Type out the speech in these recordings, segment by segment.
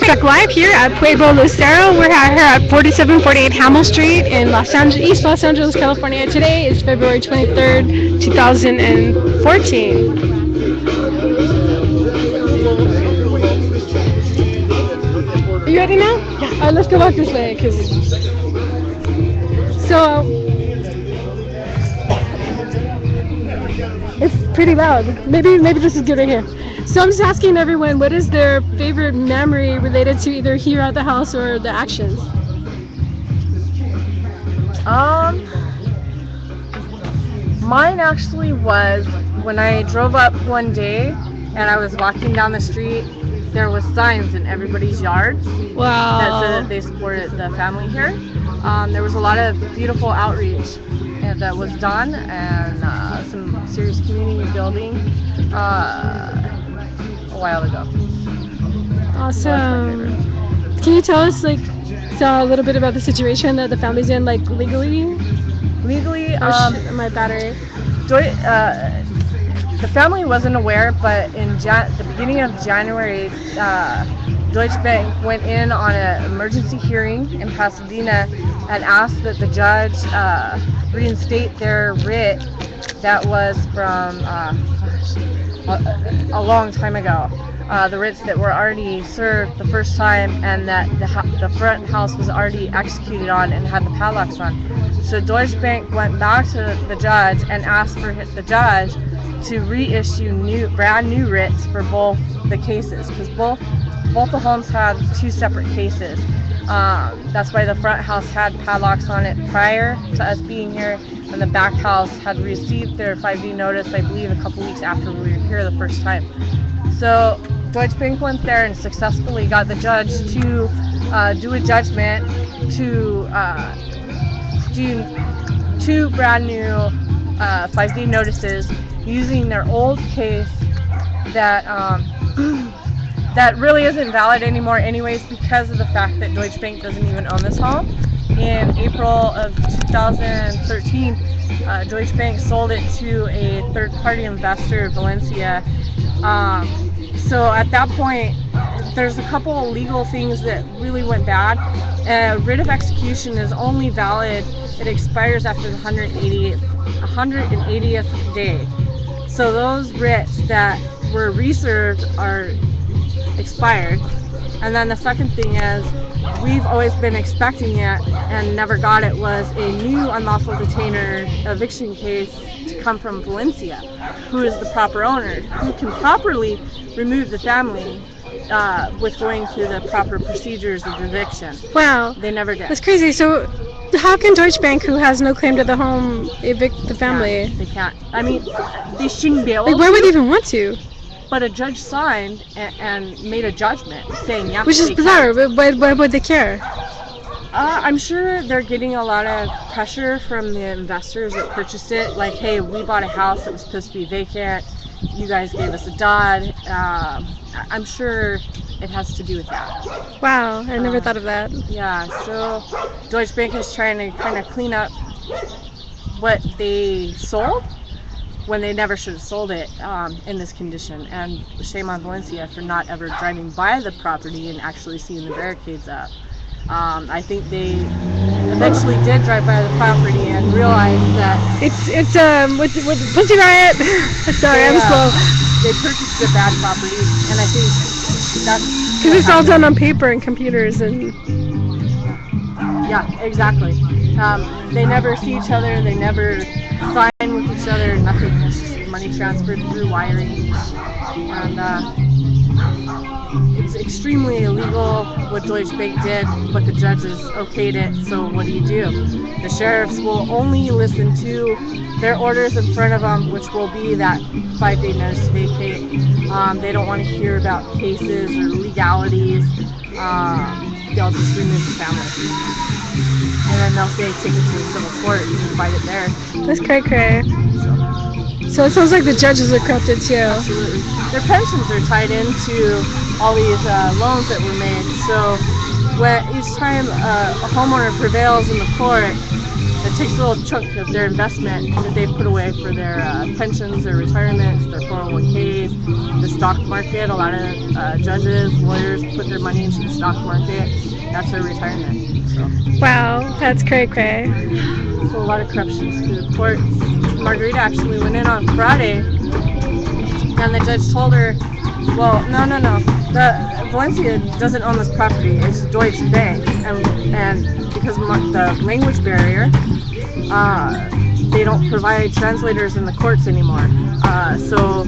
Truck Live here at Pueblo Lucero. We're here at 4748 Hamel Street in East Los Angeles, California. Today is February 23rd, 2014. Are you ready now? Yeah. All right, let's go back this way. So, it's pretty loud. Maybe this is good right here. So I'm just asking everyone, what is their favorite memory related to either here at the house or the actions? Mine actually was when I drove up one day and I was walking down the street. There was signs in everybody's yards that said that they supported the family here. There was a lot of beautiful outreach that was done, and some serious community building a while ago. Awesome. Can you tell us a little bit about the situation that the family's in, legally? Legally, my battery. The family wasn't aware, but in the beginning of January, Deutsche Bank went in on an emergency hearing in Pasadena and asked that the judge reinstate their writ that was from a long time ago. The writs that were already served the first time, and that the front house was already executed on and had the padlocks on. So Deutsche Bank went back to the judge and asked for the judge to reissue brand new writs for both the cases, because both the homes had two separate cases. That's why the front house had padlocks on it prior to us being here, and the back house had received their 5D notice, I believe, a couple weeks after we were here the first time. So Deutsche Bank went there and successfully got the judge to do a judgment to do two brand new 5D notices using their old case that that really isn't valid anymore anyways, because of the fact that Deutsche Bank doesn't even own this home. In April of 2013, Deutsche Bank sold it to a third-party investor, Valencia. So at that point, there's a couple of legal things that really went bad. Writ of execution is only valid, it expires after the 180th day. So those writs that were reserved are expired. And then the second thing is, we've always been expecting it and never got it, was a new unlawful detainer eviction case to come from Valencia, who is the proper owner, who can properly remove the family with going through the proper procedures of eviction. Wow. They never did. That's crazy. So how can Deutsche Bank, who has no claim to the home, evict the family? They can't. I mean, they shouldn't be able to. Why would they even want to? But a judge signed and made a judgment saying yes. Which is bizarre. Why would they care? I'm sure they're getting a lot of pressure from the investors that purchased it. Like, hey, we bought a house that was supposed to be vacant. You guys gave us a dud. I'm sure it has to do with that. Wow, I never thought of that. Yeah, so Deutsche Bank is trying to kind of clean up what they sold when they never should have sold it in this condition. And shame on Valencia for not ever driving by the property and actually seeing the barricades up. I think they eventually did drive by the property and realized that it's with Pussy Riot. Sorry, I'm slow. They purchased a bad property, and I think that's because it's all done on paper and computers and. Yeah, exactly. They never see each other. They never sign with each other. Nothing. It's just money transferred through wiring, and it's extremely illegal what Deutsche Bank did, but the judges okayed it. So what do? The sheriffs will only listen to their orders in front of them, which will be that 5-day notice to vacate. They don't want to hear about cases or legalities. They'll just remove the family. And then they'll say take it to the civil court and fight it there. That's cray-cray. So it sounds like the judges are corrupted too. Absolutely. Their pensions are tied into all these loans that were made. So when each time a homeowner prevails in the court, It takes a little chunk of their investment that they put away for their pensions, their retirements, their 401ks, the stock market. A lot of judges, lawyers put their money into the stock market. That's their retirement. So, Wow, that's cray cray. so a lot of corruptions through the courts. Margarita actually went in on Friday, and the judge told her, well, no. The Valencia doesn't own this property. It's Deutsche Bank, and because of the language barrier, they don't provide translators in the courts anymore. So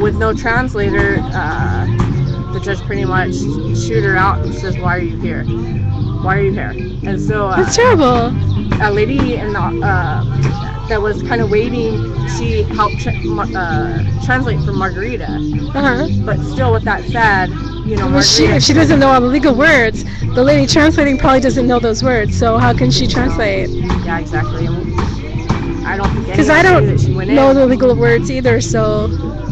with no translator, the judge pretty much shoot her out and says, "Why are you here? Why are you here?" And so That's terrible. a lady in that was kind of waiting, she helped translate for Margarita. Uh-huh. But still, with that said, Well, Margarita, if she doesn't know all the legal words, the lady translating probably doesn't know those words, so how can she translate? Yeah, exactly. I don't think Because I anyone knew don't that she went know in. the legal words either, so...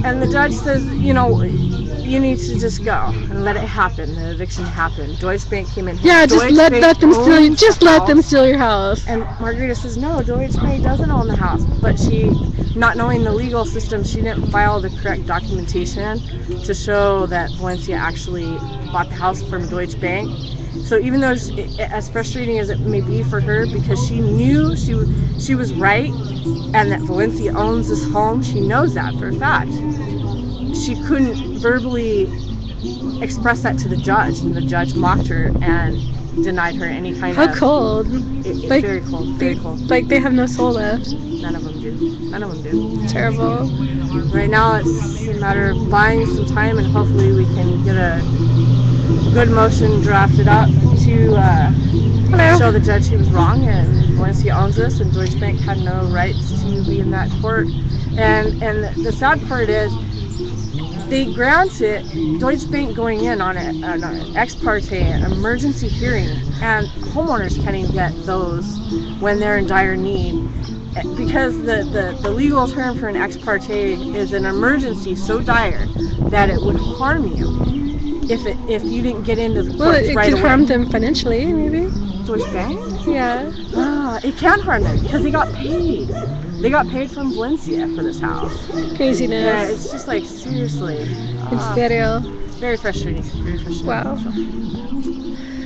And the judge says, you need to just go and let it happen. The eviction happened. Deutsche Bank came in here. Yeah, just Deutsche let Bank them steal. owns Just the let them house. steal your house. And Margarita says, no, Deutsche Bank doesn't own the house. But she, not knowing the legal system, she didn't file the correct documentation to show that Valencia actually bought the house from Deutsche Bank. So even though, as frustrating as it may be for her, because she knew she was right and that Valencia owns this home, she knows that for a fact. She couldn't verbally express that to the judge, and the judge mocked her and denied her any kind How of... cold. It's Like, very cold, very cold. Like they have no soul left. None of them do. None of them do. Terrible. Right now, it's a matter of buying some time, and hopefully we can get a good motion drafted up to Hello. show the judge he was wrong, and Valencia owns this, and Deutsche Bank had no rights to be in that court. And the sad part is, they granted Deutsche Bank going in on an ex parte emergency hearing, and homeowners can't even get those when they're in dire need, because the legal term for an ex parte is an emergency so dire that it would harm you if you didn't get into the Well, courts it right could away. harm them financially, maybe. Deutsche Bank? Yeah. It can harm them because they got paid. They got paid from Valencia for this house. Yeah, Craziness. it's just like, seriously. En serio. Very frustrating. Very frustrating. Wow.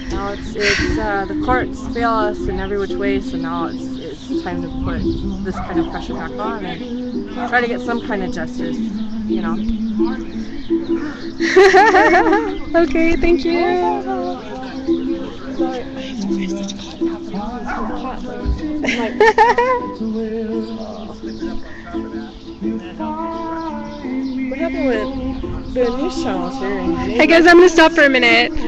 Now it's the courts fail us in every which way, so now it's time to put this kind of pressure back on and try to get some kind of justice, Okay, thank you. What happened with the news channels here? Hey guys, I'm gonna stop for a minute.